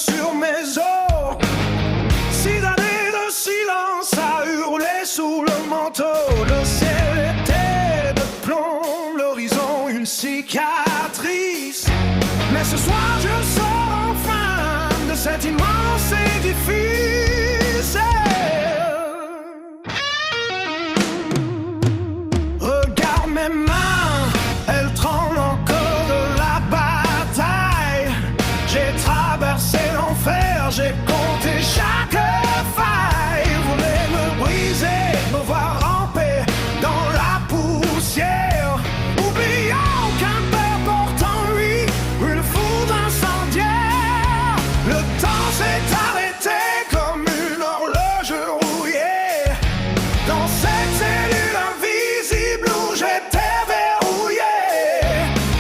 sur mes os. 6 années de silence à hurler sous le manteau. Le ciel était de plomb, l'horizon une cicatrice. Mais ce soir je sors enfin de cet immense édifice. Regarde mes mains, elles tremblent encore de la bataille. J'ai traversé l'enfer, j'ai compté chaque faille. Voulez me briser, me voir ramper dans la poussière, oubliant qu'un père porte en lui une foudre incendiaire. Le temps s'est arrêté comme une horloge rouillée dans cette cellule invisible où j'étais verrouillé.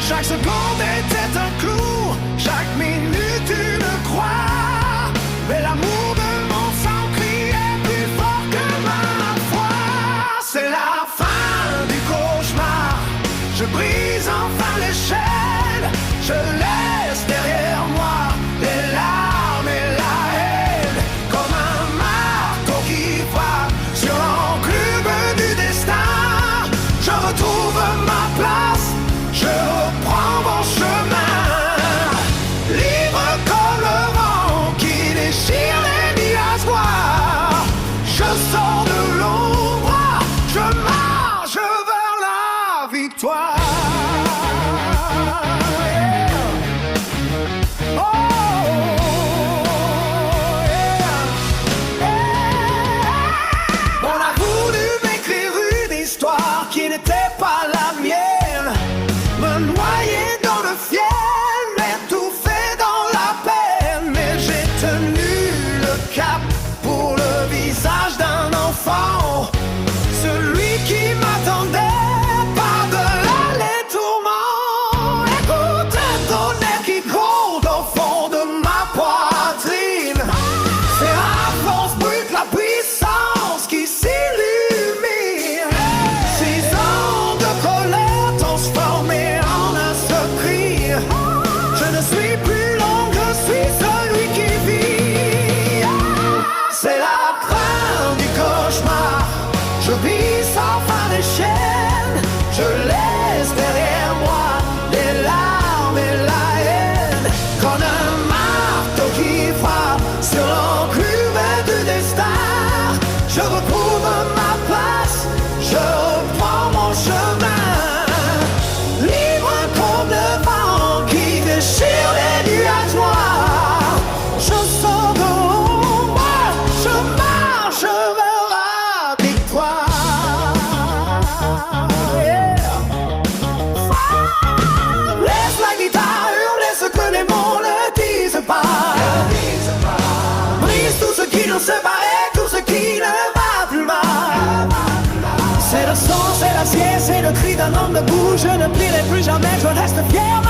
Chaque seconde était un clou, chaque minute une croix. Mais l'amour de mon sang criait plus fort que ma foi. C'est la fin du cauchemar, je brise enfin l'échelle. Je laisse derrière moi les larmes et la haine, comme un marteau qui frappe sur l'enclume du destin. Je retrouve ma place, je reprends mon chemin, libre comme le vent qui déchire les nuages noirs. Je sors de l'ombre, je marche vers la victoire. On a voulu m'écrire une histoire qui n'était pas la mienne, me noyer dans le fiel, m'étouffer dans la peine. Mais j'ai tenu le cap pour le visage d'un enfant, celui qui m'attendait par-delà les tourments. Écoute un tonnerre qui gronde au fond de ma poitrine. C'est à force brute la puissance qui s'illumine. 6 ans de colère transformés en un seul cri. Je ne suis plus l'homme, je suis celui qui vit. C'est la fin du cauchemar, je brise enfin les chaînes. Je laisse derrière moi les larmes et la haine, comme un marteau qui frappe sur l'enclume du destin. Je retrouve ma place, je reprends mon chemin, libre comme le vent qui déchire les nuages noirs. Je sors de l'ombre, je marche vers la victoire. Yeah. Laisse la guitare hurler ce que les mots ne disent pas. Brise tout ce qui nous séparait, tout ce qui ne va plus mal. C'est le sang, c'est l'acier, c'est le cri d'un homme debout. Je ne plierai plus jamais, je reste fier.